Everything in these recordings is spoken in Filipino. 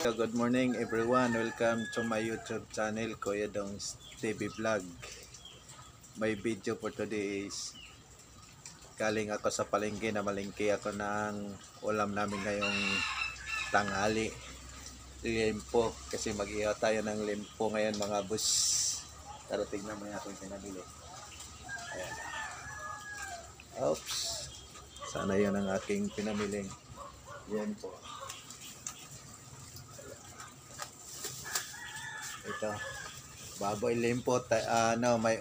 So good morning everyone. Welcome to my YouTube channel, Kuya Dong's TV Vlog. My video for today is galing ako sa palengke, na malengke ako ng ulam namin ngayong tanghali. Limpo, kasi mag-ihaw tayo ng limpo ngayon mga bus. Tara tignan mo yung aking pinabili. Ayan. Oops. Sana yun ang aking pinamiling limpo. Ito, baboy limpo, may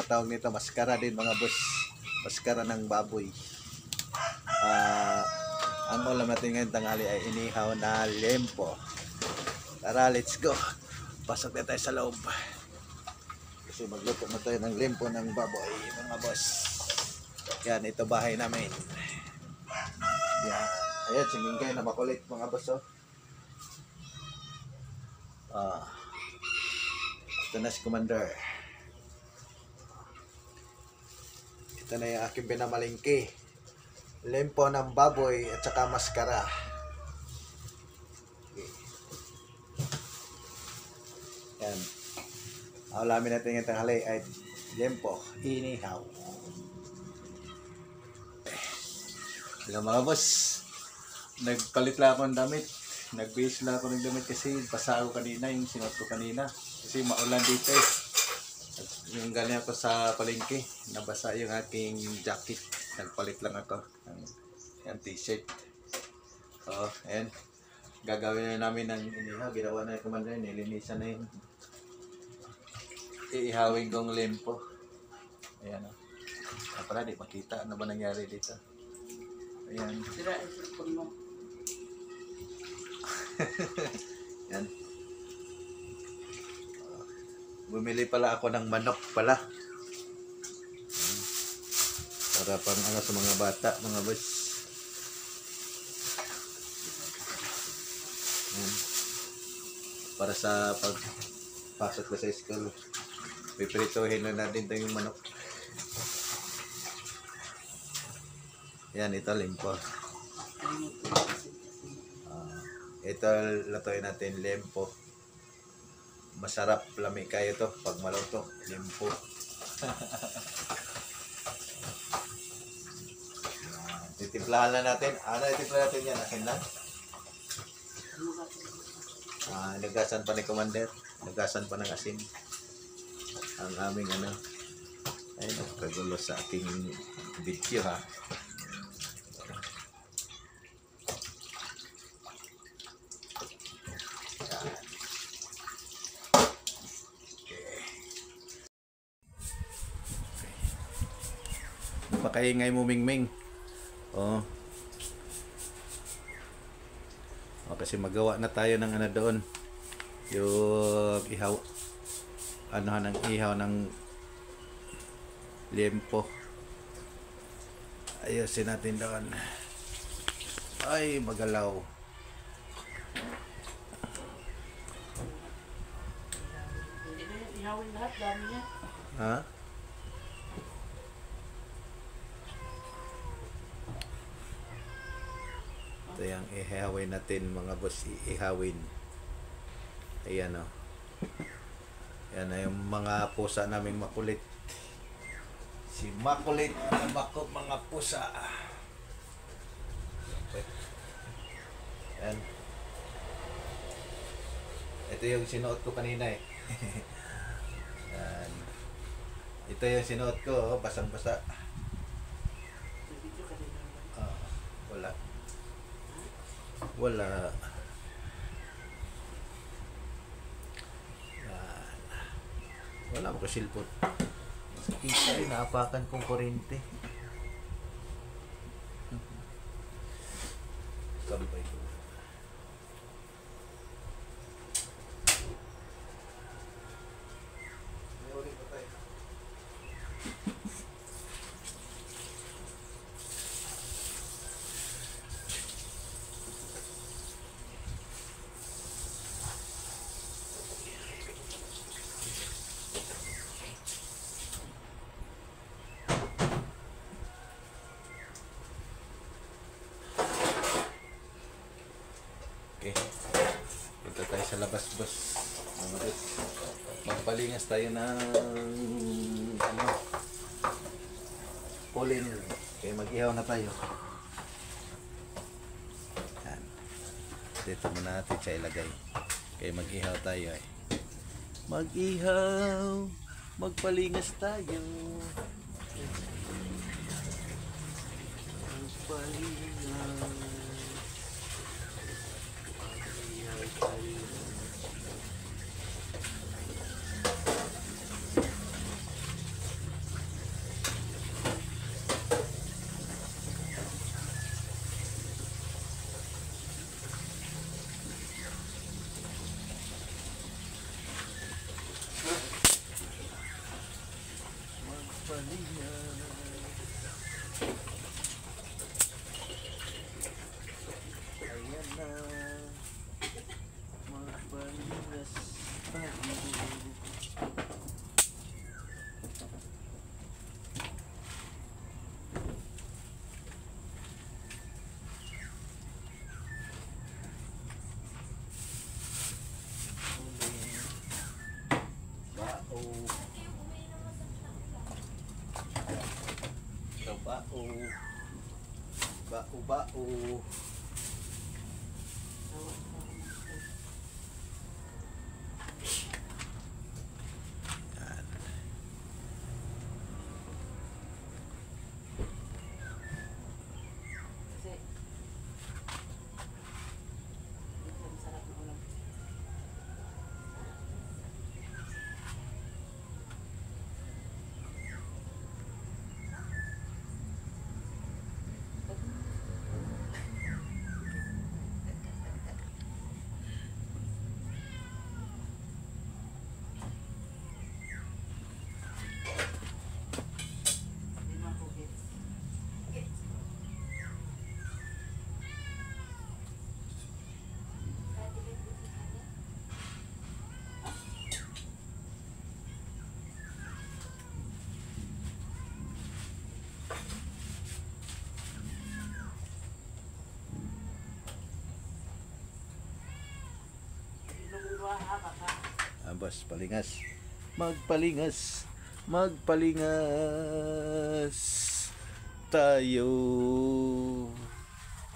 tawag nito, maskara din mga boss. Maskara ng baboy. Ang ulam natin ngayon tanghali ay inihaw na limpo. Tara, let's go. Pasok na tayo sa loob. Kasi magluto na tayo ng limpo ng baboy mga boss. Yan, ito bahay namin. Yan. Ayan, singing kayo na makulit mga boss, oh. Ito na si Commander. Ito na yung aking pinamalingki. Limpo ng baboy at saka maskara. Okay. Yan. Ang ulamin natin ngayong tanghali ay limpo, inihaw. Hello mga boss. Nagpalit lang ako ng damit. Nagbihis lang ako ng damit kasi basa ako kanina, yung sinuot ko kanina. Kasi maulan dito eh. Yung galing ako sa palengke, nabasa yung aking jacket. Nagpalit lang ako ng t-shirt. So, ayan. Gagawin na namin ng inihaw. Ginawa na yung Commander, nilinisan na yung iihawin kong limpo. Ayan o. Pala, di makita. Ano ba nangyari dito? Ayan. Sira ang cellphone mo. Yan. Bumili pala ako ng manok pala. Para pang ano sa mga bata, mga boss. Yan. Para sa pagpasok ko sa school. Pipirituhin na natin ito yung manok. Yan, ito limpo. Ito lutuin natin limpo. Masarap, lami kayo to pag maluto, limpo. Titimplahan na natin. Titimplahan natin yan, akin lang. Nagasan pa ni Commander. Nagasan pa ng asin. Ang aming ay nagkagulo sa aking video ha. Pakaingay mo mingming. Oh. Kasi magawa na tayo ng doon. Yung ihaw. Ng ihaw ng limpo. Ayusin natin doon. Ay, magalaw. Hindi na yung ihawin lahat, dami niya. Ha? Ito yung ihawin natin mga boss, ihawin. Ayan o. Ayan na yung mga pusa naming makulit. Si makulit na mga pusa. Okay. Ayan. Ito yung sinuot ko kanina eh. Ayan. Ito yung sinuot ko, basang-basa. Wala. Wala. Yan. Wala mo kasilpot. Isa ay naapakan kong kurente. Sabay ko. nabasbas. Mga bes. Magpalingas tayo ng ano, pulin. Kaya mag-ihaw na tayo. Yan. Dito muna natin siya ilagay. Kaya mag-ihaw tayo eh. Mag-ihaw, magpalingas tayo. Magpalingas. Mag-ihaw tayo. Ayan na. Magpalingas tayo. Bao. Bao. Bao. Yan. Kasi, masarap na ulam. Lima ko gets. Abas, palingas. Magpalingas. Magpalingas tayo.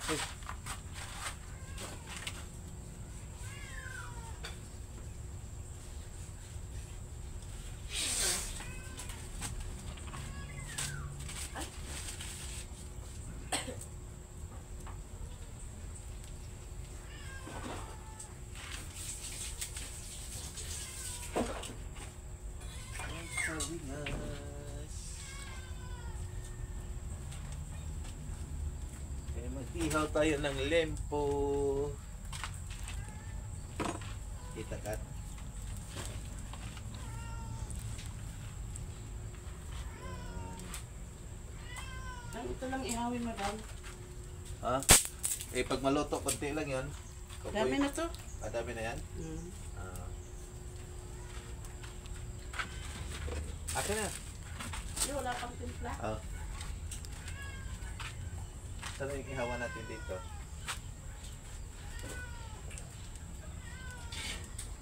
Ay. Magpalingas. Eh, mag-ihaw tayo ng lempo. Kita ka. Lang, ito lang ihawin, madam. Ha? Eh, pag maluto, konti lang yun. Dami na to. Dami na yan? Ah. Akin na. Hindi, wala pang timpla. Ah. Saan yung ihawa natin dito?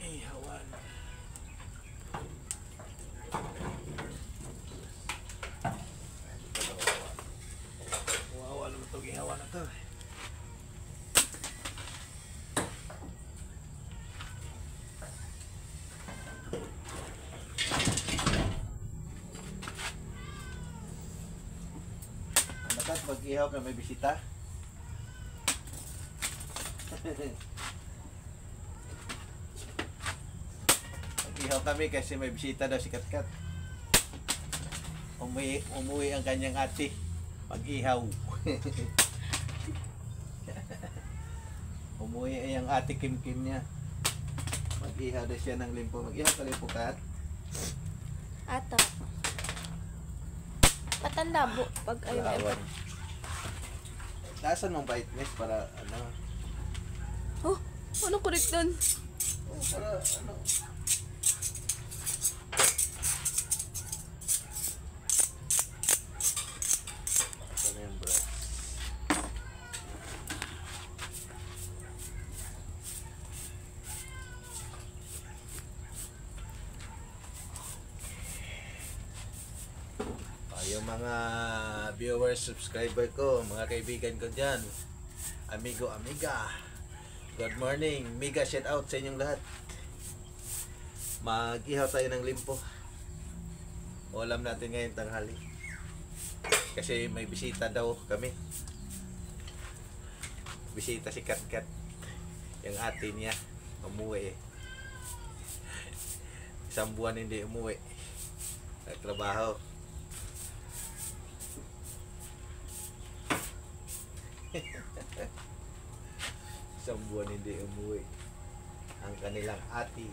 Ihawan. Wawa naman itong ihawa na to. Nakat mag-ihaw na may bisita. Mag-ihaw kami kasi may bisita daw si Katkat. Umuwi ang kanyang ate. Mag-ihaw. Umuwi ang ate Kim niya. Mag-ihaw daw siya ng limpo. Mag-ihaw ka limpo, Kat. Ato. Patandabo pag ayun. Awan. Nasaan mong brightness para ano? Oh, ano correct doon? Oh, para ano? Ano yung bright? yung mga viewers, subscriber ko, mga kaibigan ko dyan, amigo, amiga, good morning, mega shout out sa inyong lahat. Mag-ihaw tayo ng limpo. Ulam natin ngayon tanghali. Kasi may bisita daw kami. Bisita si Katkat. Yung ate niya, umuwi eh. Isang buwan hindi umuwi. Nagtrabaho. Isang buwan hindi umuwi ang kanilang ate.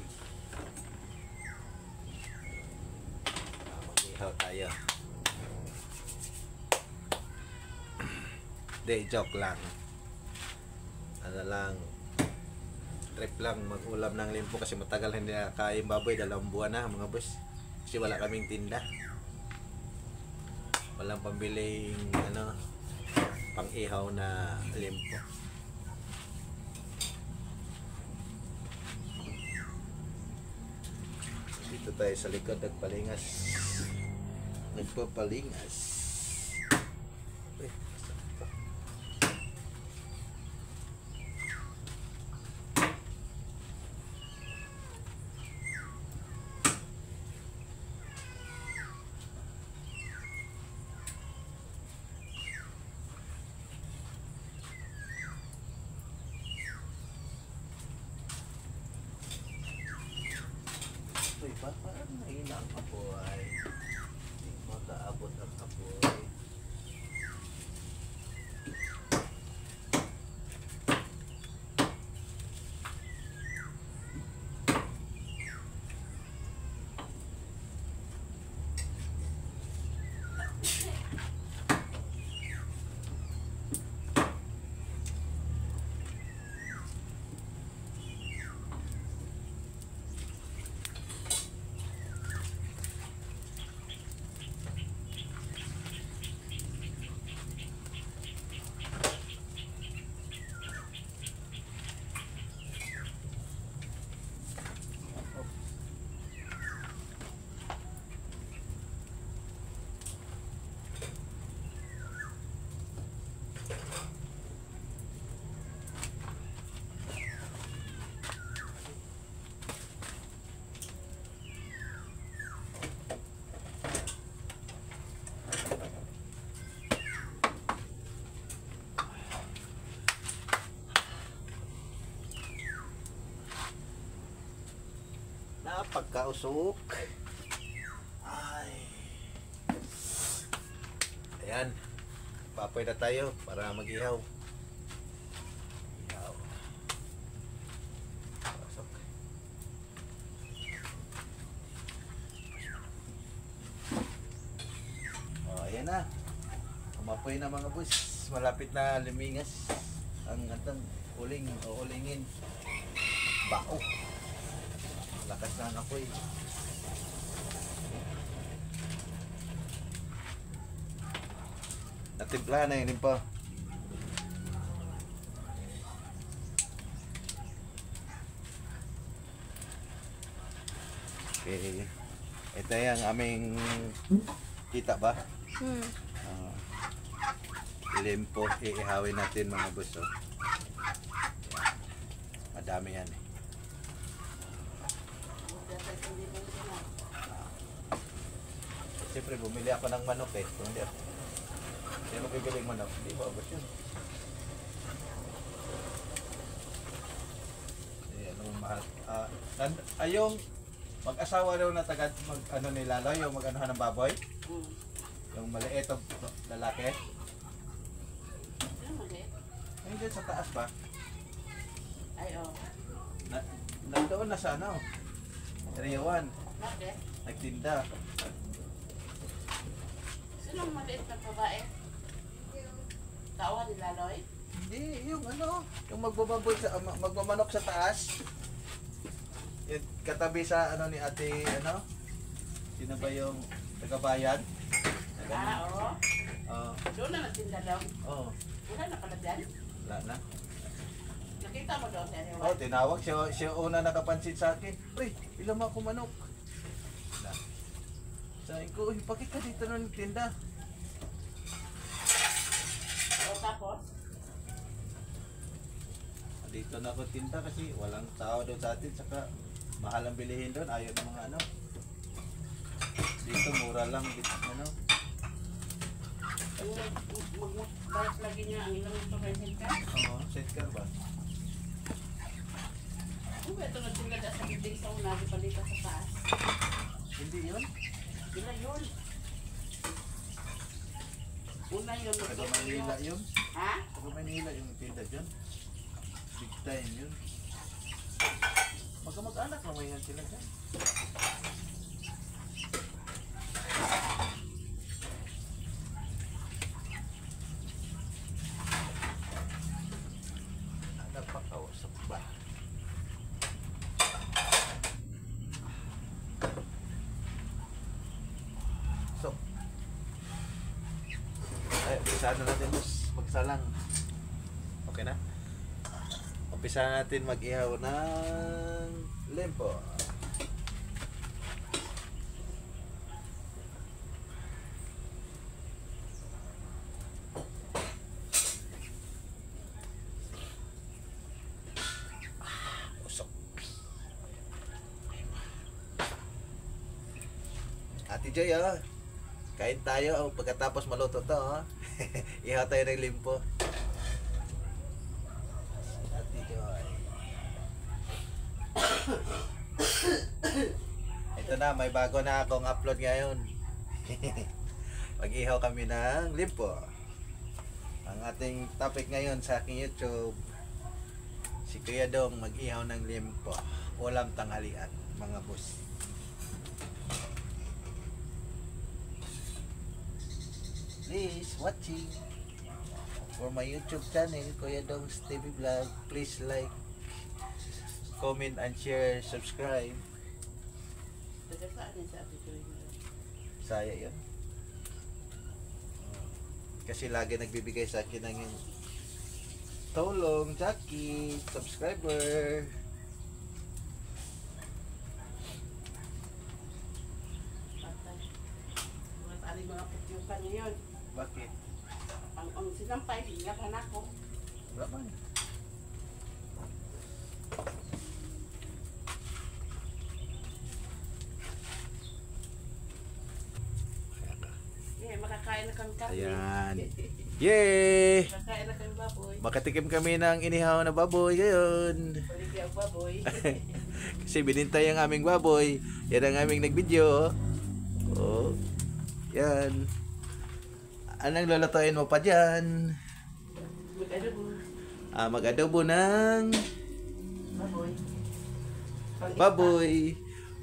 Mag-ihaw tayo. Hindi, joke lang. Ano lang, trip lang mag-ulam ng limpo kasi matagal hindi nakakain baboy, 2 buwan na mga boss. Kasi wala kaming tinda. Walang pambiling ano, pang-ihaw na limpo. Dito tayo sa likod nagpalingas. Nagpapalingas. Uy, saan pa? Uy, parang nahina ang apoy. Hindi makaabot ang apoy. Napagkausok. Ay. Ayan. Papoy na tayo para mag-ihaw. Ihaw. Pasok. Oh, ayan na. Umapoy na mga boss. Malapit na limingas ang atang uling o ulingin. Bao. Lakas na ang apoy. Natimplahan na yun pa. Okay. Ito yung aming kita ba? Limpo. Iihawin natin mga boss. Oh. Madami yan eh. Siyempre bumili ako ng manok eh. Kung hindi ako bibili ng manok, hindi ba abot yun? Ayan, ang mahal. Ayong mag-asawa daw na tagad mag-ano ni Lalo, yung mag-anuhan ng baboy. Yung maliit o lalaki. Ay, dyan sa taas ba? Ay, oh. Nandoon na sa ano? Area 1. Bakit? Nagtinda. Sinong maliit na babae? Tawa ni Laloy? Hindi, yung ano, yung magbababoy sa magmamanok sa taas. Yung katabi sa ano ni ate ano? Sino ba yung taga-bayan? Oo. Oo. Doon na nagtinda daw. Oo. Wala na pala dyan. Wala na. Nakita mo daw sa Oh, tinawag siya una nakapansin sa akin. Pre, ilang ako manok. Sabi ko, bakit ka dito nung tinda? Tapos, Dito na ako tinda kasi walang tao doon sa atin. Saka mahal ang bilihin doon. Ayaw ng mga ano. Dito mura lang. Dito, ano. mag lagi niya ang ilang ito kay Hilka. Oo, set car ba? Kung ito nagtinda sa bibig sa una, di pa dito sa taas. Hindi yun. Sila yun. Una yun. Taga Manila yun. Ha? Taga Manila yung tinda dyan. Big time yun. Magkamag-anak naman yan sila dyan. Napakausap ba? So, ay, umpisahan na natin boss. Magsalang. Okay na? Umpisahan natin mag-ihaw ng lempo. Usok. Ate Joy, oh. Kain tayo, oh. Pagkatapos maluto to, oh. Ihaw tayo ng limpo. Ate Joy. Ito na, may bago na akong upload ngayon. Mag-ihaw kami ng limpo. Ang ating topic ngayon sa aking YouTube, si Kuya Dong mag-ihaw ng limpo. Ulam tanghalian, mga boss. Please watching for my YouTube channel, Kuya Dong's TV Vlog. Please like, comment and share, subscribe. Taga saan yan sa Ate Joy? Saya yun. Kasi lagi nagbibigay sa akin ng tulong, Jackie, subscriber. Patay. Mga tali mga putyukan ngayon. Bakit? Ang sinampay, ingakan ako. Wala man. Yeah, makakain na kang kape. Ayan. Yay! Makakain na kang baboy. Makatikim kami ng inihaw na baboy ngayon. Paligay ang baboy. Kasi binintay ang aming baboy. Yan ang aming nag-video. Oh. Yan. Anong lulutuin mo pa dyan? Mag-adobo. Mag-adobo ng Baboy. baboy.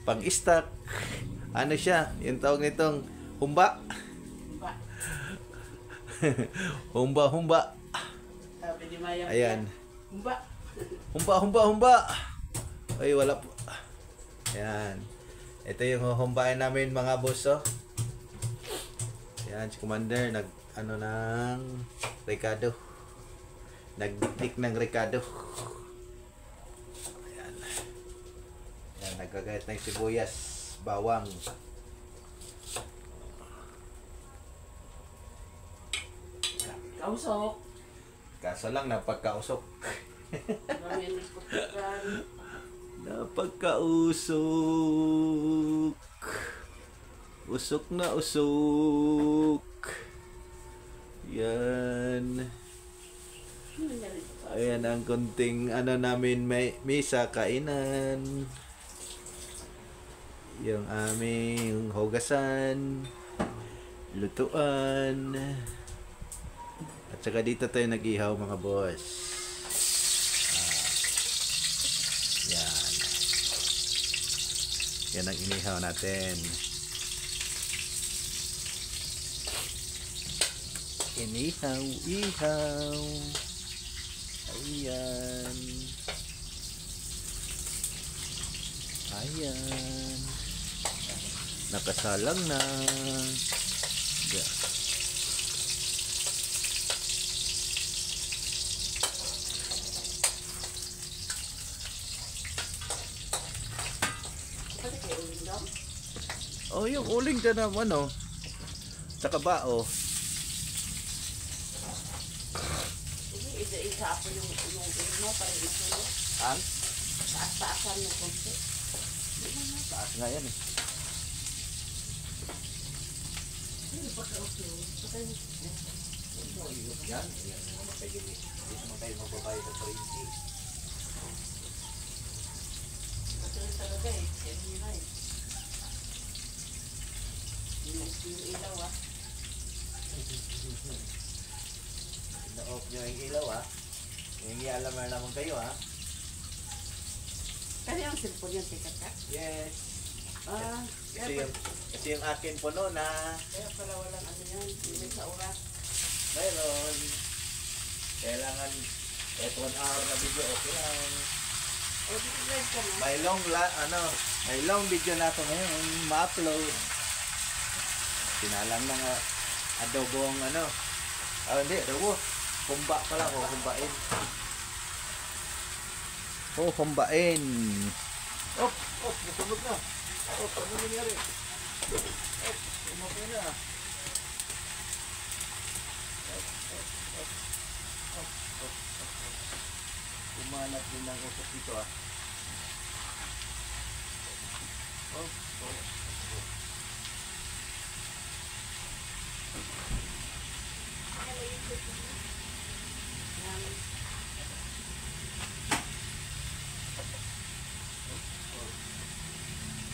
Pang-stock. Ano siya? Yung tawag nitong humba. Ba. Humba. Sabi ni Maya. Ayan. Humba. Humba. Ay, wala po. Ayan. Ito yung humbain namin mga boss, oh. Ayan, si Commander ano ng Ricardo. Nagdik ng Ricardo. Ayan. Ayan, nagkagayat ng sibuyas, bawang. Kausok. Kaso lang napagkausok. Marami ang putyukan. Napagkausok. Usok na usok. Yan. Ano nangyari sa Ayan ang konting ano namin may misa kainan. Yung aming hugasan, lutuan. At saka dito tayo nag-ihaw mga boss. Yan. Yan ang inihaw natin. Ihaw. Ayan. Nakasalang na. Yeah. Pwede kayo uling daw? Oh, yung uling dyan naman, oh. Tsaka bao. isa ako yung mo, parang ito no. Ang? Taas-taasan mo konti. Taas nga yan eh. Yan. Yan naman kayo. Hindi naman kayo magbabayad ng 20. Ito talaga eh. Yan yun na eh. Yung ilaw ah. Na-off nyo yung ilaw ha. Hingi alam na naman kayo ha. Kaya yung cellphone yan, teka ka? Yes. Ah, Kasi yung akin po no na kaya pala walang ano yan. Hindi sa oras. mayroon. Kailangan kahit 1 hour na video okay lang. O, di-drive ka na. May long video na ako ngayon ma-upload. Sinalang ng adobong hindi adobo. Kumba pala o kumbain. Kumbain. Nasunog na. Ano nangyari? Umapay na. Umanap din ang usok dito ah.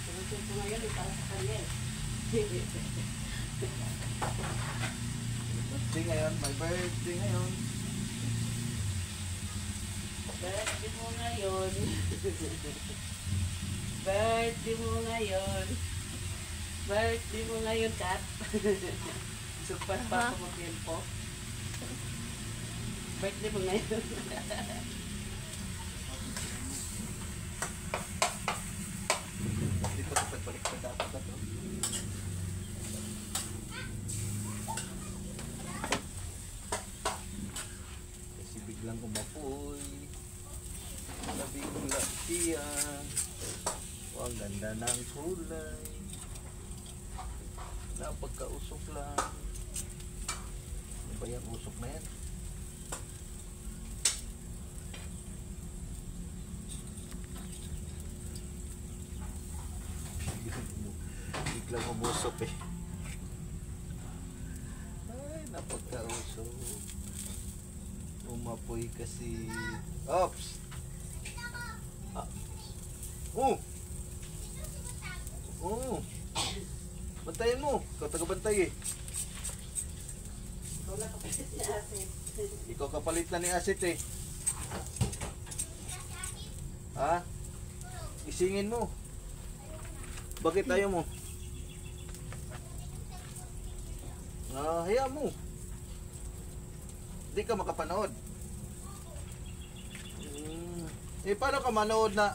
Tuloy ko ngayon, para sa kanya eh. Birthday ngayon, my birthday ngayon. Birthday mo ngayon. Birthday mo ngayon. Birthday mo ngayon, Kat. Super pa ako mag-tempo. Birthday mo ngayon. Hindi pa dapat balik sa dapat ito. Kasi biglang umapoy. Nabigla siya. Ang ganda ng kulay. Napagkausok lang. Ano ba yung usok na yan? Biglang umusok eh. Ay, napagkausok. Umapoy kasi. Ops! Ah. Bantayan mo. Ikaw taga-bantay eh. Ikaw na kapalit ni Ate. Ikaw kapalit na ni Asit eh. Ha? Isingin mo. Bakit ayaw mo? Hayaan mo. Hindi ka makapanood. Paano ka manood na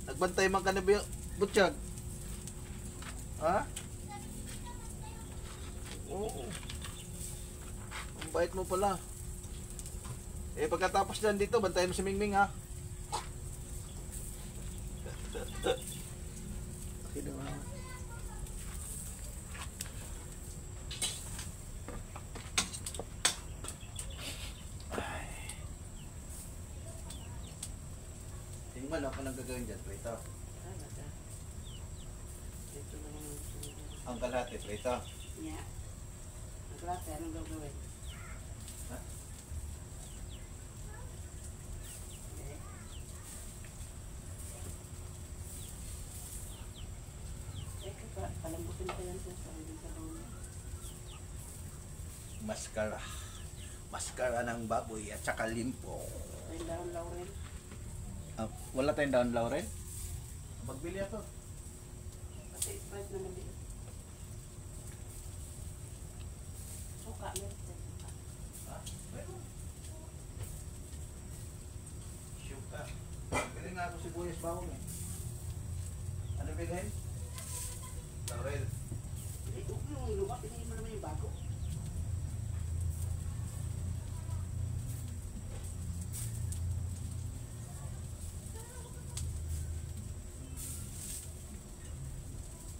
nagbantay man ka na butsyag? Ha? Oo. Ang bait mo pala. Pagkatapos dyan dito, bantayan mo si Mingming ha. Okay naman. Tingnan ako nang gagawin dyan, prito. Talaga. Ito na naman ang sundo. Ang kalahati, prito. Nya. Naglate, anong gagawin? Ha? Eh. Palambutin pa yan sa sarili sa loob. Maskara. Maskara ng baboy at saka limpo. Ay, daon laurel. Wala tayong down laurel? Magbili ako. Kasi Sprite na maliit. Suka, meron tayo suka. Ha? Meron. Syuka. Bilhin nga ako sibuyas bawang eh. Ano bilhin? Laurel. Hindi, yung luma, pinahin mo naman yung bago.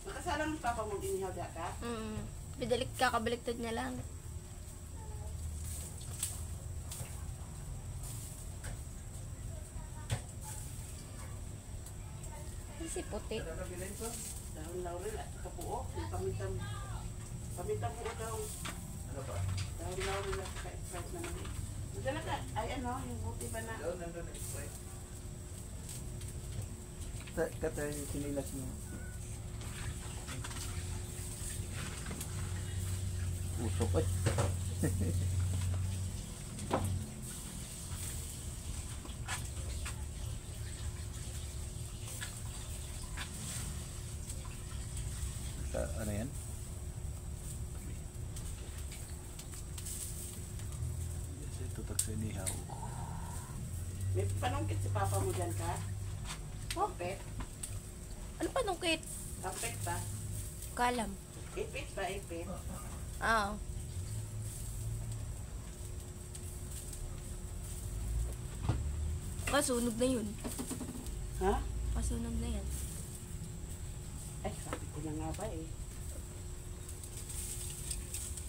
Nakasalang papa mo inihaw da ka? Bidalik kakabaliktad niya lang. si puti. Kakabilin ko. Dahon laurel at kapuo. Pamitang po daw. Ano ba? Dahon laurel at ka-express na namin. Madala ka. Ay ano, yung buti ba na? Doon, nandun na Sprite. Kata yung sinilas mo. Usok eh. Ano yan? Tutok sa inihaw. May panungkit si Papa mo dyan ka? Kampet? Ano pa nung kit? Kampet ba? Kalam. Ipit ba? Ipit? Ah. Kasunog na yun. Ha? Kasunog na yan. Ay, sabi ko na nga ba eh.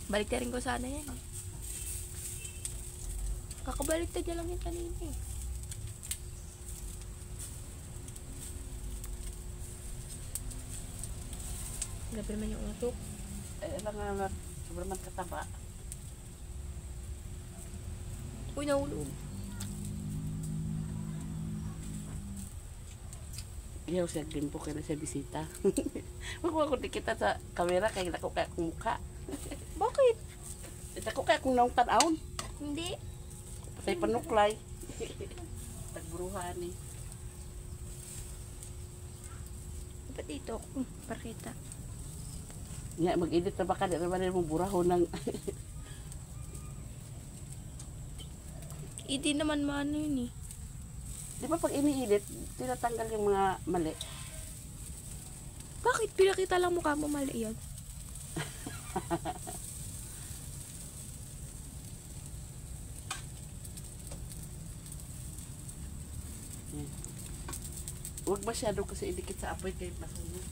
Balik na rin ko sana yan. Kakabaliktad niya lang yung kanina eh. Grabe naman yung usok. Eh, alam nga naman, sobrang man kataba. Uy, nahulog. Iyaw siya glimpo kaya na siya bisita. Makuha ko di kita sa kamera kaya nako kaya kong mukha. Bakit? Nako kaya kong naong tanawon. Hindi. Patay panuklay. Tagburuhan eh. Dapat dito. Parkita. Nga, mag-edit na baka, di naman mong burahon ng... Hindi naman maano yun eh. Di ba pag ini-edit, tinatanggal yung mga mali? Bakit? Pinakita lang mukha mo mali yan. Huwag masyado kasi idikit sa apoy kayo masunog.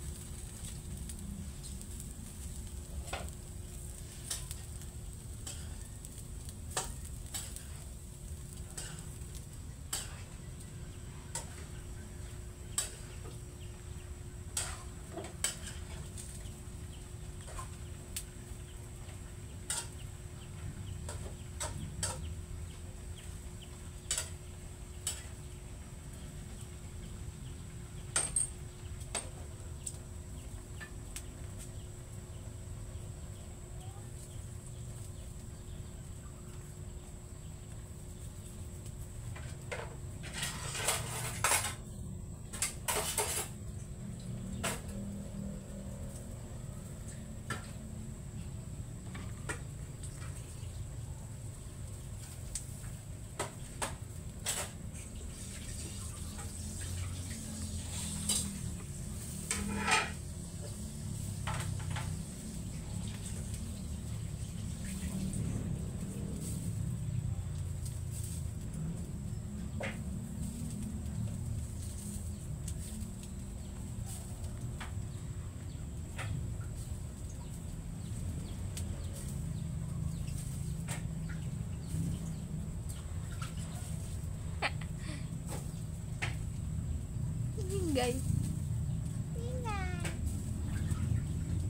Ingay.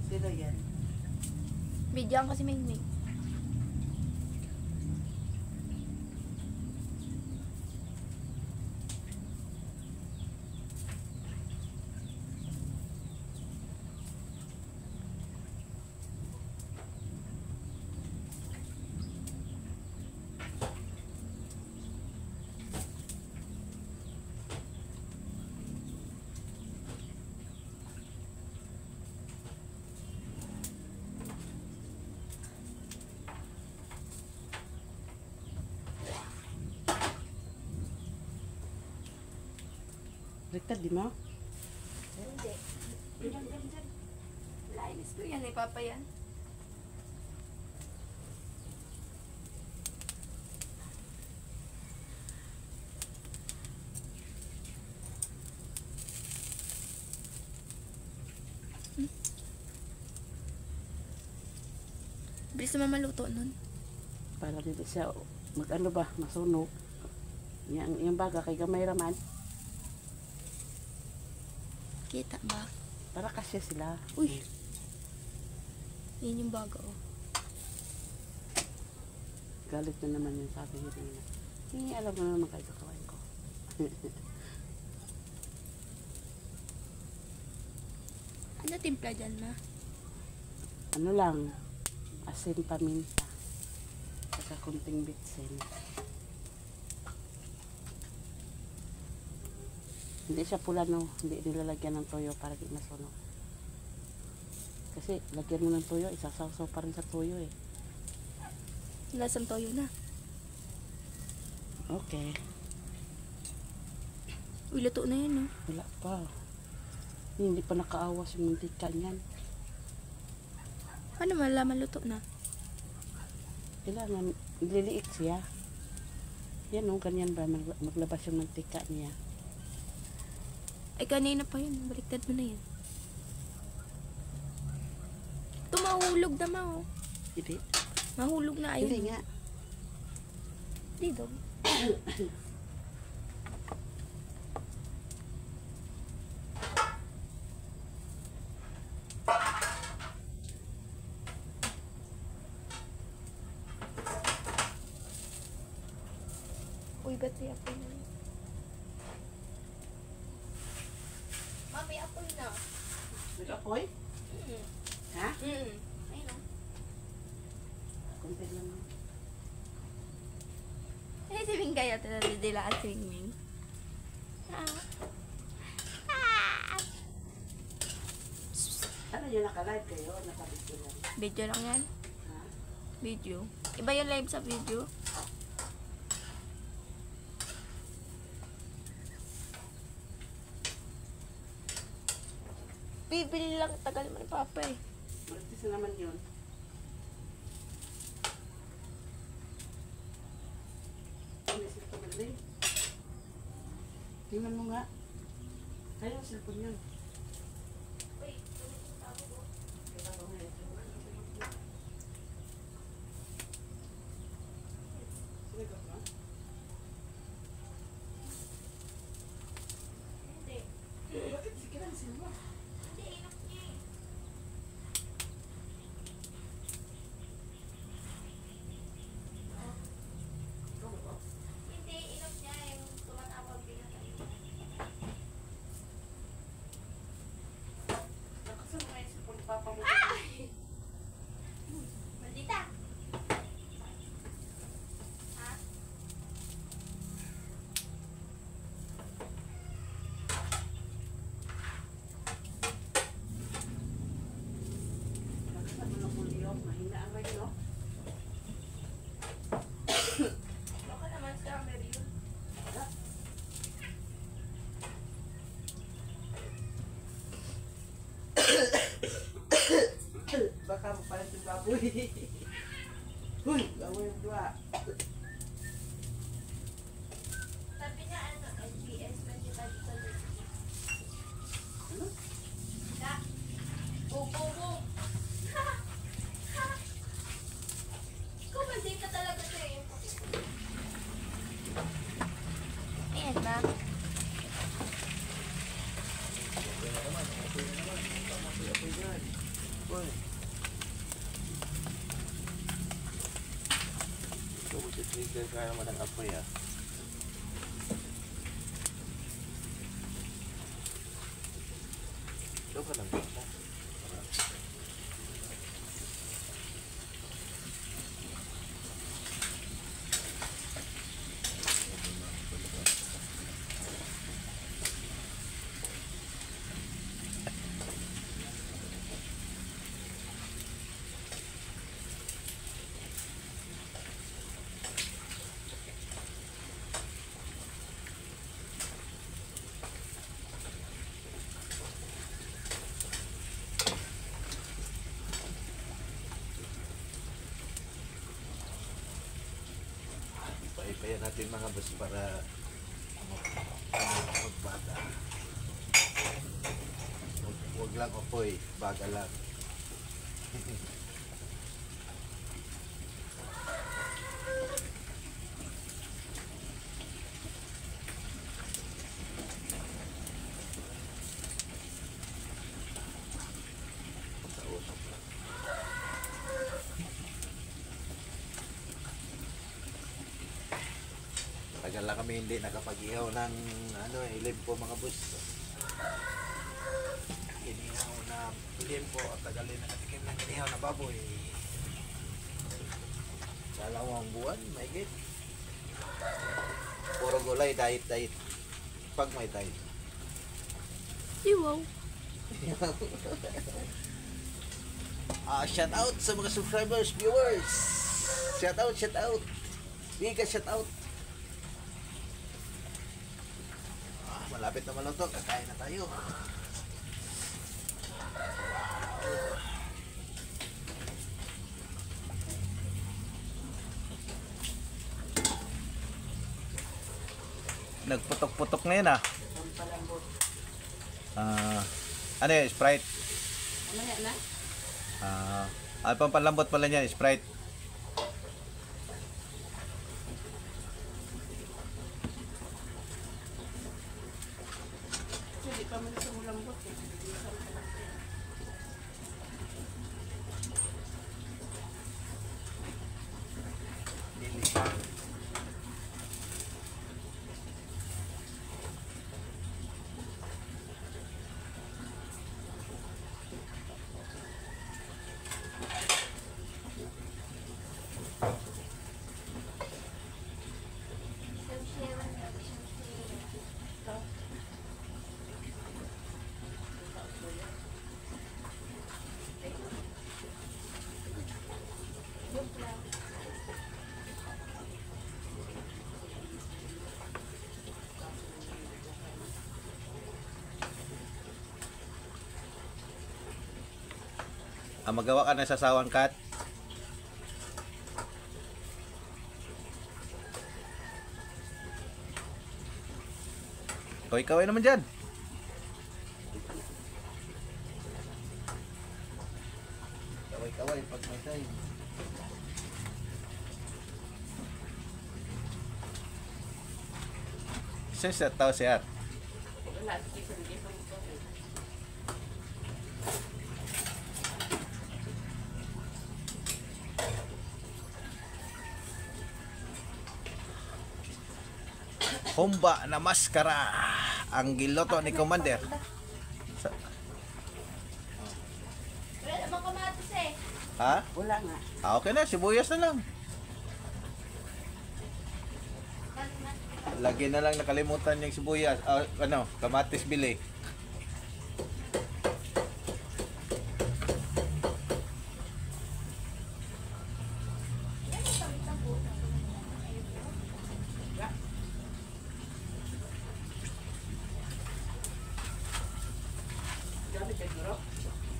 Sino yan? Bidyan kasi Mingming. Baliktad, di mo? Hindi. Diyan. Lainis ko yan eh, Papa yan. Bilis naman maluto nun. Para dito siya, mag-ano ba, masunog. Yung baga kay gamay raman. Kita ba? Para kasya sila. Uy. Yan yung bago. Oh. Galit na naman yun, sabi niya rin. Alam mo naman kayo gagawin ko. Ano timpla dyan, ma? Ano lang, asin, paminta. Saka kunting bitsin. Hindi siya pula, no? Hindi nilalagyan ng toyo para di masunog. Kasi lagyan mo ng toyo, isasawsaw pa rin sa toyo eh. Lasang toyo na. Okay. Uy, luto na yan, no? Wala pa. Hindi pa nakaawas yung mantika niyan. Ano malaman luto na? Kailangan, liliit siya. Yan o, ganyan ba? Maglabas yung mantika niya. Ay, kanina pa yun. Baliktad mo na yan. Ito mahulog na, ma, oh. Hindi. Mahulog na, ayun. Hindi nga. Dito. Uy, ba't may apoy na? Ma, may apoy na. Nag-apoy? Ha? Ayun, oh. Kunti lang. Eh, si Ming kaya ito na didilaan si Ming. Ano yun, naka-live kayo? Naka-video lang. Video lang yan. Ha? Video. Iba yung live sa video. Bibili lang. Tagal naman ni Papa eh. Martis na naman yun. Inisip ko ba rin? Tingnan mo nga. Kaya yung cellphone yun. Kita ko ngayon. Sinagot mo? Hindi. Bakit sikiran sila? Hindi, inok niya eh. Ikaw ba? Hindi, inok niya yung tumatawag pinatay. Nakasama nga yung cellphone ni Papa mo. Maldita! Ha? Nakasama ng pulyo. Mahina ang kayo, no? Baka naman strawberry yun. Baka mapalit yung baboy. Huy! Baboy yung dua. Sabi niya ano, SBS 2020. Ano? Ha? Go, go, go! Ikaw maldita talaga sa'yo. Ayan ba? Boy. Ito mo trigger ka naman ng apoy ah. Ito ka lang mo. Ipahipayan natin mga boss para magbada. Huwag lang apoy, baga lang. Tagal lang kami hindi nakapag-ihaw ng limpo mga boss. Inihaw na limpo at tagal din nakatikim ng inihaw na baboy. Dalawang buwan, mahigit. Puro gulay, diet. Pag may diet. Wow. Shout out sa mga subscribers, viewers. Shout out. Biga shout out. Malapit na maluto, kakain na tayo. Nagputok-putok na yun ah. Pampalambot. Ano yun, Sprite? Ano yan na? Pampalambot pala niyan, Sprite. Hindi pa man sa mulambot eh. Magawa ka ng sasawang kat. Ikaw naman dyan. Kaway pag may time. Since that tao siya. Wala, sige pa mo. Humba na maskara ang giloto ni Commander. Wala namang kamatis eh. Ha? Wala nga. Okay na, sibuyas na lang. Lagi na lang nakalimutan yung sibuyas. Kamatis bili. Gamit ka duro.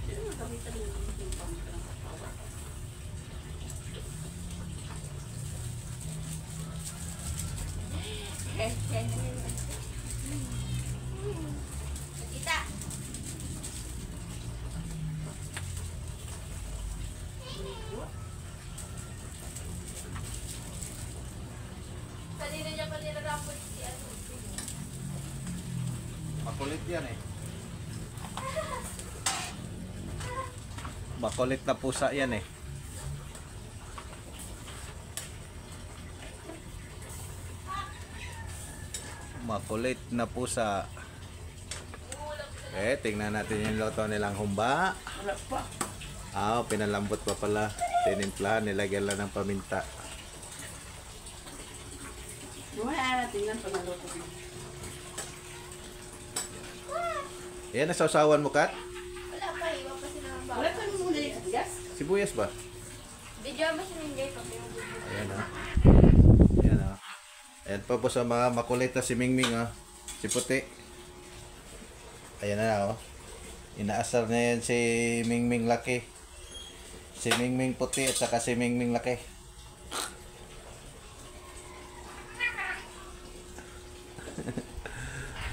Sino mo gamitan yung timpang ng kapawa? Kita. Kanina niya pa nilarapot si ano. Makulit yan eh. Makulit na pusa yan eh. Makulit na pusa. Tingnan natin yung loto nilang humba. Wala pa. Pinalambot pa pala. Tinimplahan, nilagyan lang ng paminta. Wala, tingnan pa ng loto din. Yan, nasawsawan mo, Kat? Wala pa, iwan pa sila ng Wala pa muna yung gas. Sibuyas ba? Video mo siningay pag yung video. Ayan o. Ayan o. Ayan pa po sa mga makulit na si Mingming o. Si Puti. Ayan na o. Inaasar na yan si Mingming Laki. Si Mingming Puti at saka si Mingming Laki.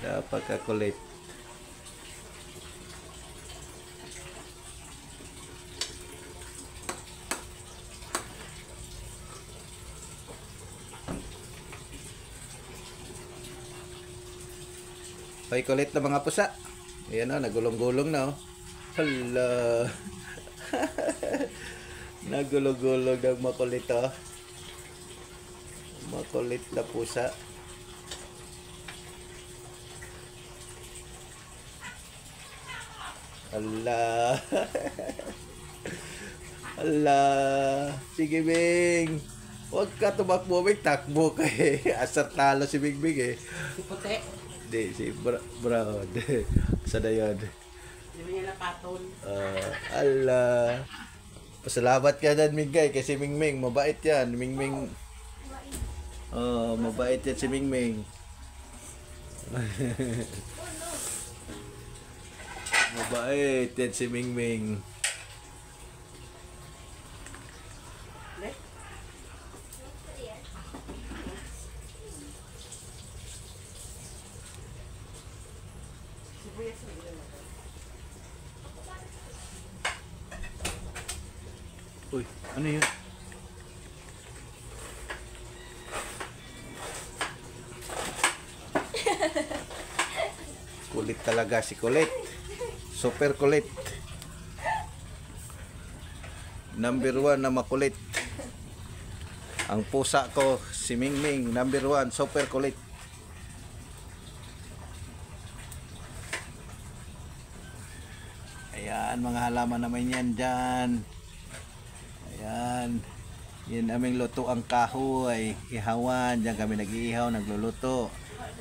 Napakakulit. Ay, kulit na mga pusa. Ayan o, nagulong-gulong na o. Hala. Nagulong-gulong ng makulit o. Makulit na pusa. Allah. Allah. Sige, Bing. Huwag ka tumakbo, Bing. Takbo ka eh. Asar talo si Bing Bing eh. Si puti. Hindi, si Brown. Sana yun. Hindi mo niya napatol. Allah. Pasalamat ka dyan, Mingay. Kasi Mingming, mabait yan. Mingming. Oh, mabait yan si Mingming. Mabait yan si Mingming. Hindi? Sibuyas na ilan natin. Uy, ano yun? Kulit talaga si Kulit. Super kulit. Number 1 na makulit. Ang pusa ko, si Mingming, number 1, super kulit. Ayan, mga halaman naman yan dyan. Ayan. Yan aming luto ang kahoy. Ihawan. Diyan kami nag-iihaw, nagluluto.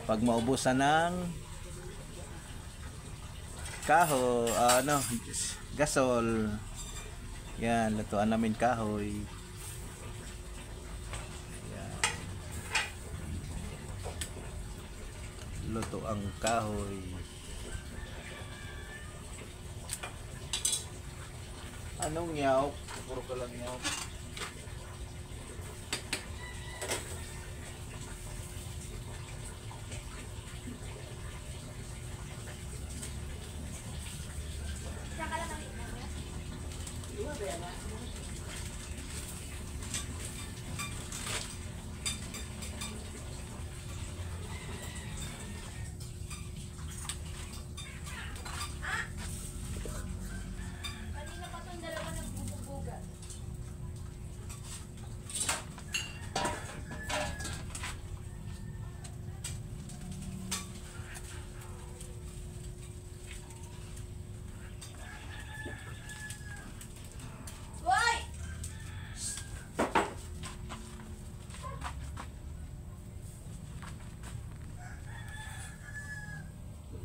Pag maubusan ng gasol. Yan, lutuan namin kahoy. Yan. Luto ang kahoy. Anong yaw? Puro ka lang yaw.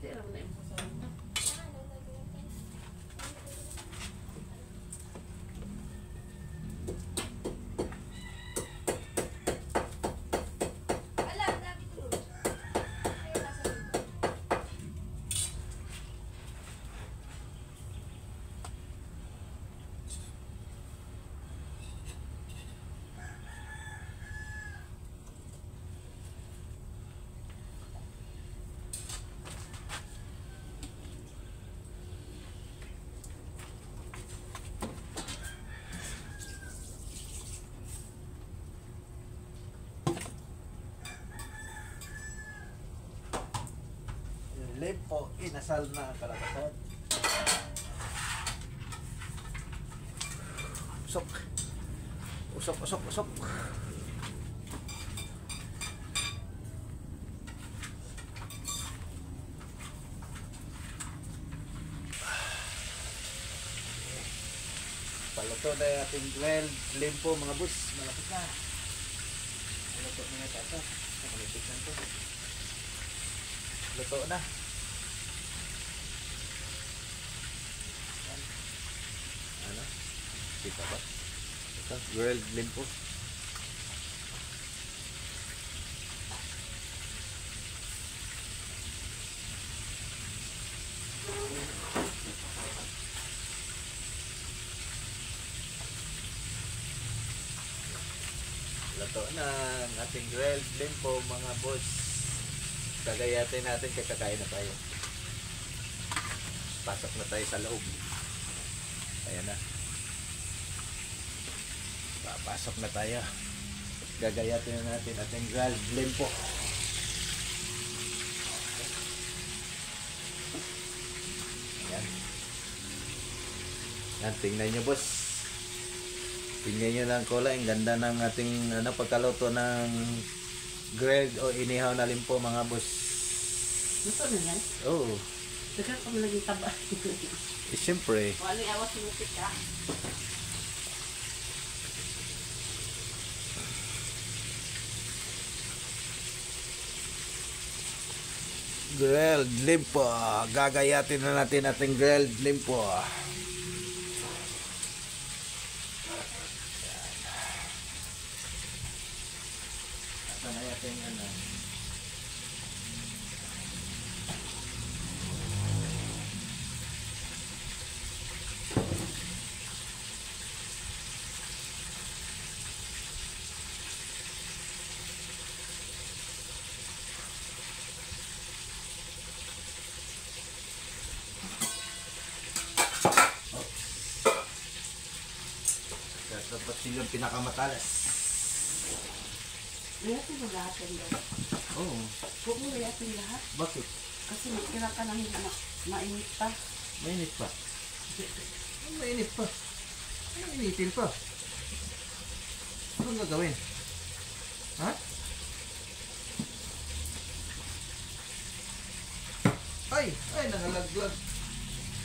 Hindi alam na yung pasawan na. Limpo, inasal na ang kalakasan. Usok. Usok, usok, usok. Paluto na yung ating limpo mga bus. Malapit na. Paluto na yung tata. Malapit na ito. Luto na. Ano? Kita ba? Ito, grilled limpo. Luto na ang ating grilled limpo mga boss. Kagayatin natin kaya kakain na tayo. Pasok na tayo sa loob. Ayan na. Papasok na tayo. Gagayatin na natin ating grilled limpo. Ayan. Yan, tingnan nyo boss. Tingnan nyo lang kulay. Ang ganda ng ating pagkaluto ng grilled o inihaw na limpo mga boss. Gusto na yan? Oo. Dagan ka mo naging taba. Siyempre, Kung ano yung awas yung ka. grilled limpo. Gagayatin na natin ating grilled limpo. Asa na yating ano? Dapat silang pinakamatalas. Layatin mo lahat yan daw. Oo. Huwag mo layatin lahat. Bakit? Kasi kailangan ka nang mainit pa. Mainit pa. Mainit pa. Mainitin pa. Anong gagawin? Ha? Ay, nangalaglag.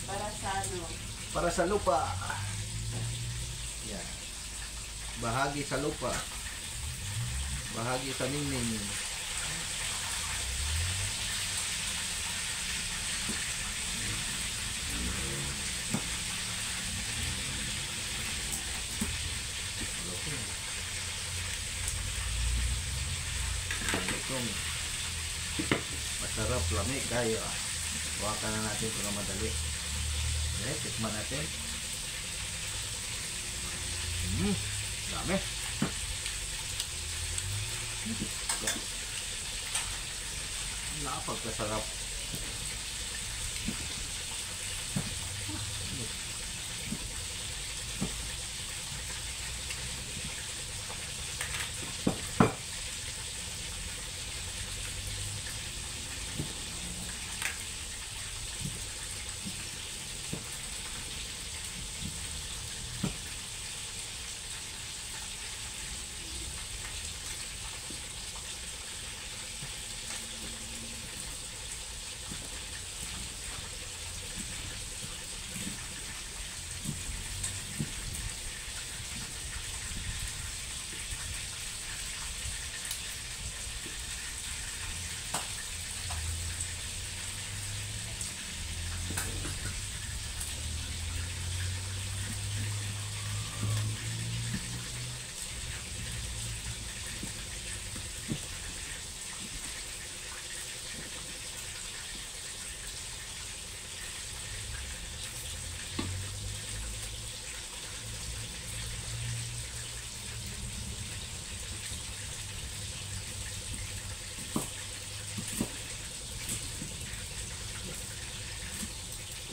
Para sa ano. Para sa lupa. Yan. Bahagi sa lupa. Bahagi sa ningning. Itong masarap lami kayo. Buwakan na natin para madali. Okay, tikman natin. Dami. Napagkasarap.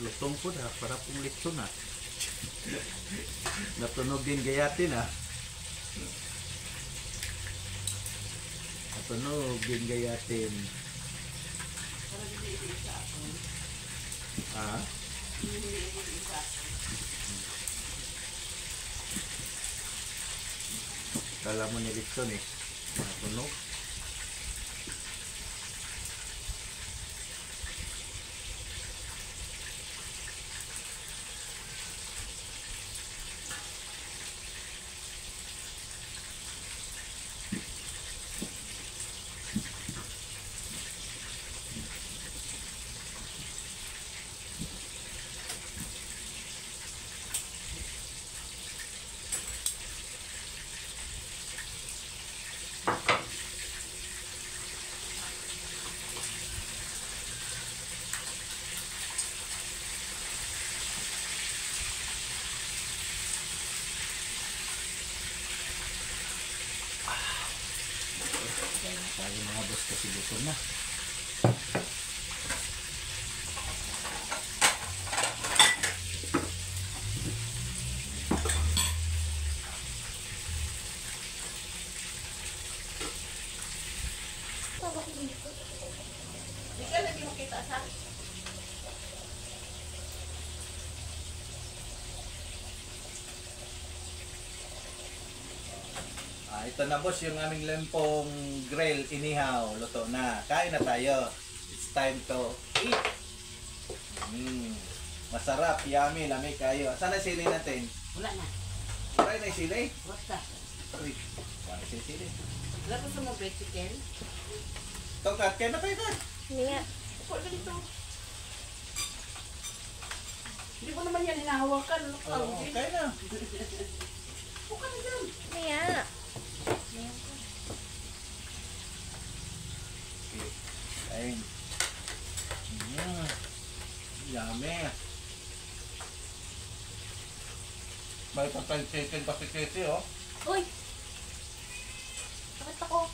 Lutong po na, para pong litson na. Natunog din gayatin ha. Natunog din gayatin. Para hindi isa ako. Ha? Hindi isa ako. Kala mo ni litson eh. Natunog. Tayo mga boss kasi luto na. Ikaw lagi makita sa? Ito na boss yung aming lempong grill inihaw. Luto na. Kain na tayo. It's time to eat. Masarap, yummy, lamig kayo. Saan ang sili natin? Wala na. Try na yung sili. Basta. Uy, wala yung sili. Wala ko sa mga bed chicken. Tongkat, kaya na kayo ka. Hindi nga. Upo ka dito. Hindi mo naman yan hinahawakan. Oo, kaya na. Upo ka na dyan. Hindi nga. Ayun. Yummy. May patay chicken kasi kasi, oh. Uy! Bakit ako?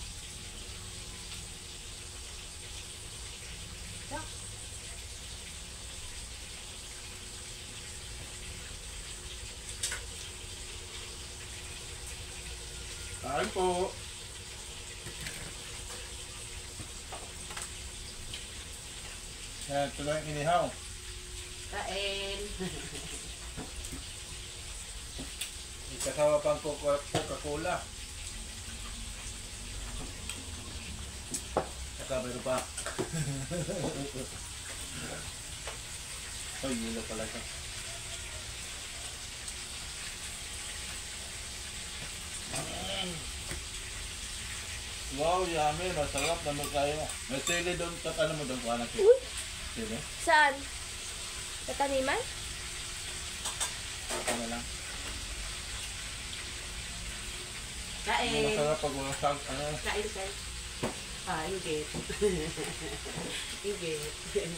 Kain po. Yan, ito lang yung inihaw. Kain. Kasama pang Coca-Cola. Saka meron pa. Ay, yelo pala ito. Wow, yummy. Masarap naman kayo. May sili doon. Ano mo doon? Kuha na sili. Uy! Sili? Saan? Sa taniman? Ano lang. Kain. Masarap pag mga sag. Ano? Kain, kain. Ah, inggit. Inggit.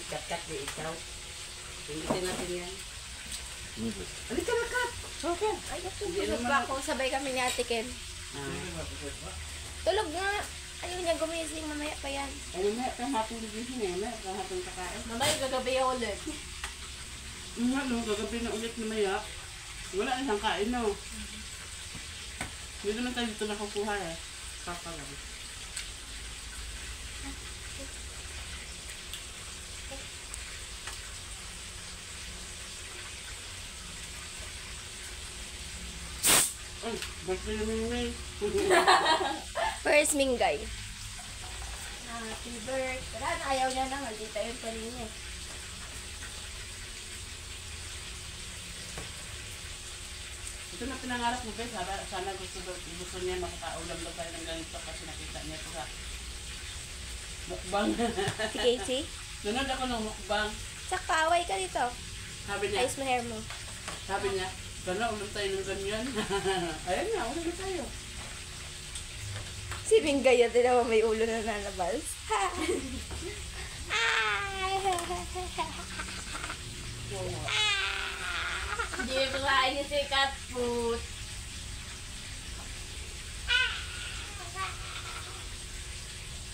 Kat-kat di ikaw. Inggitin natin yan. Halika na, Kat. Okay. Ay, Hindi tulog naman ba ako? Sabay kami ni Ate Ken. Ah. Tulog nga. Ayaw niya gumising. Mamaya pa yan. Ay, mamaya kang hapong gigising eh. Mamaya kang hapong kakain. Mamaya gagabi ako ulit. Ano, gagabi na ulit mamaya. Wala na siyang kain, no? Hindi naman tayo dito nakukuha eh. Kaka lang. Ay, birthday naman May. First Mingay. Happy birthday. Tara, ayaw niya na. Maldita yun pa rin niya. Ito na pinangarap mo, guys. Sana gusto niya makakaulam daw tayo ng ganito kasi nakita niya ito sa mukbang. Si Casey. Nanood ako ng mukbang. Tsaka, away ka dito. Sabi niya, Ayos mo hair mo. sana ulam tayo ng ganyan. Ayan na, ulam na tayo. Si Mingay yan din naman may ulo na nalabas. Hindi ko kain ni si cat food.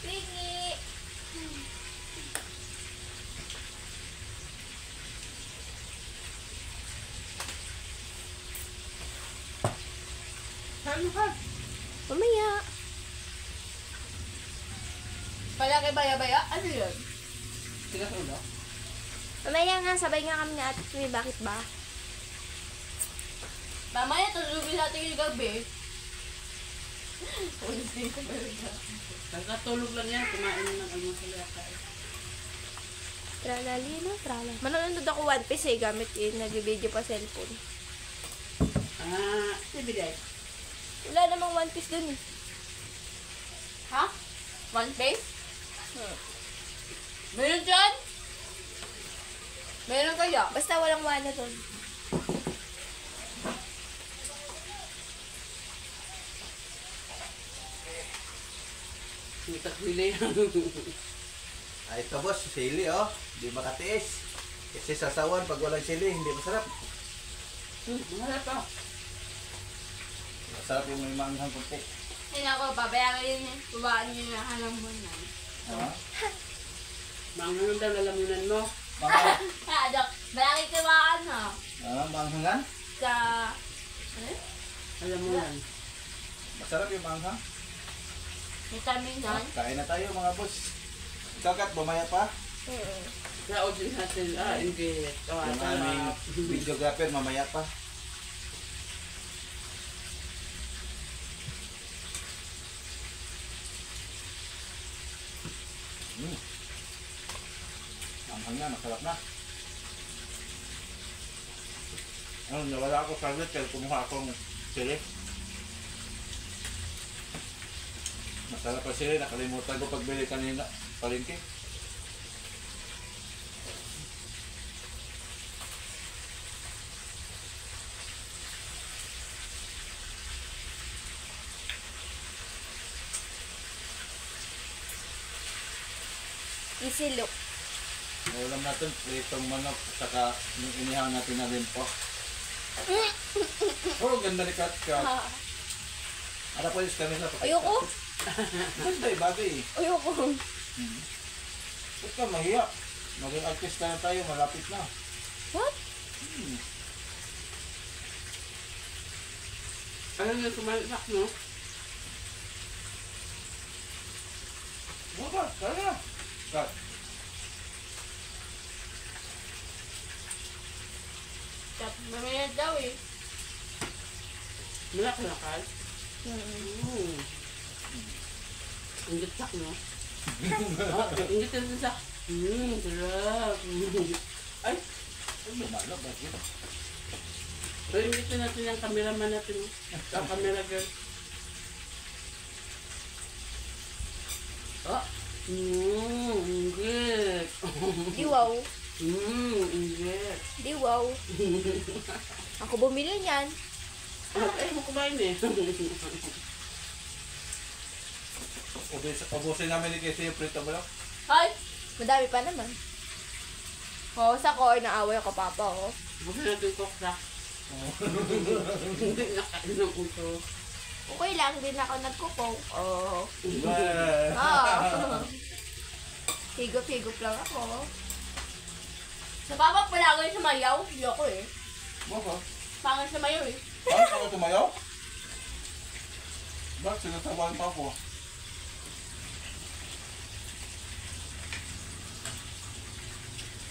Pingi! Ano ka? Mamaya. Palaki baya-baya? Ano yun? Tigas ulo? Mamaya nga, sabay nga kami na Ate Kumi. Bakit ba? Mamaya, tulugin natin yung gabi. Ulisin ko talaga. Nagkatulog lang yan, kumain ng almusal yata eh. Tralalino, trala. Manonood ako One Piece eh, gamit yun. Nag-video pa cellphone. Ah, sibigay. Wala namang One Piece dun eh. Ha? One Piece? Meron dyan? Meron kaya? Basta walang wala dun. May takwili. Ay, ito boss, sili oh. Hindi makatiis. Kasi sasawan pag walang sili, hindi masarap. Mahalap pa. Masarap yung may maanghang kunti. Ay nako, babayaran yun eh. Kubaan nyo na halang mo na. Ha? Manghang daw lalamunan mo. Mga, Dok, malaki kubaan ha. maanghangan? Sa... Ano? Lalamunan. Masarap yung maanghang. Vitamin yan. Kain na tayo mga boss. Ikaw Kat, bumaya pa. Naod din natin. Ah, hindi. Yung aming videographer, mamaya pa. Maanghang na, masarap na. Ano, nawala ako saglit kaya kumuha akong sili. Masarap pa sili, nakalimutan ko pagbili kanina. Palengke. Easy look. Ulam natin, pritong manok, saka yung inihaw natin na limpo. Oh, ganda ni Kat. Ano po yung kanila? Ayoko. Ganda eh, bagay eh. Ayoko. Huwag ka mahiya. Maging artista na tayo, malapit na. What? Ano na tumalisak, no? Ano ka? Kaya na. Kat. Mamaya daw eh. Malaki-lakal. Ingit sak, no? Ingit din sak. Sarap. Ay, Ay, lumalo ba yun? so ingitin natin yung cameraman natin. Ang camera girl. Oh. Ingit. Diwaw. Ingit. Diwaw. Ako bumili niyan. Ay, mo kumain eh. Ubusin namin ni Casey yung prito mo lang. Hi! Madami pa naman. Oo, sa ko, inaaway ako papa ko. Bukan natin koksa. Hindi nakainom ito. Okay lang, din ako nagkuko. Oo. Well. Ah. Higop-higop lang ako. Sa papa palagay sa mayaw. Hindi ako eh. Bakit? Pangit sa mayaw eh. Bakit ako tumayaw? Bakit sinasabahan pa ako?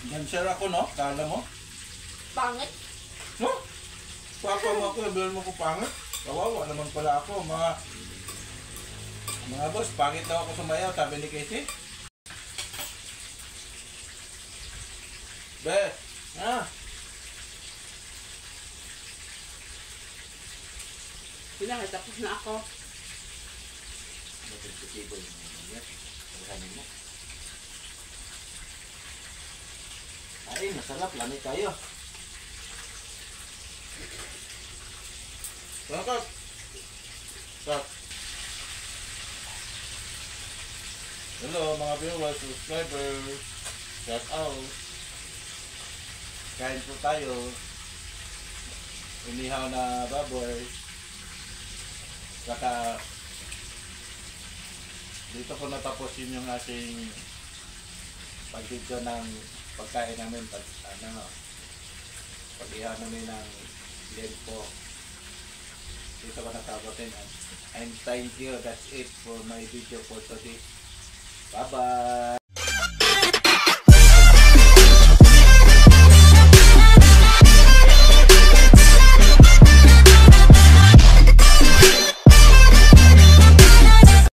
Dancer ako, no? Kala mo? Pangit. No? Papa mo ako, nabilan mo ko pangit. Kawawa naman pala ako. Mga boss, pangit daw ako sumayaw, sabi ni Casey. Be, Pinakit, tapos na ako. Ay, masarap. Lamig tayo. Kat. Kat. Hello mga viewers, subscribers. Shout out. Kain po tayo. Inihaw na baboy. Saka dito ko natapusin yung ating pag-video ng pagkain namin pag-ihaw namin ng lempo. Dito ko natapusin. And thank you. That's it for my video for today. Bye-bye.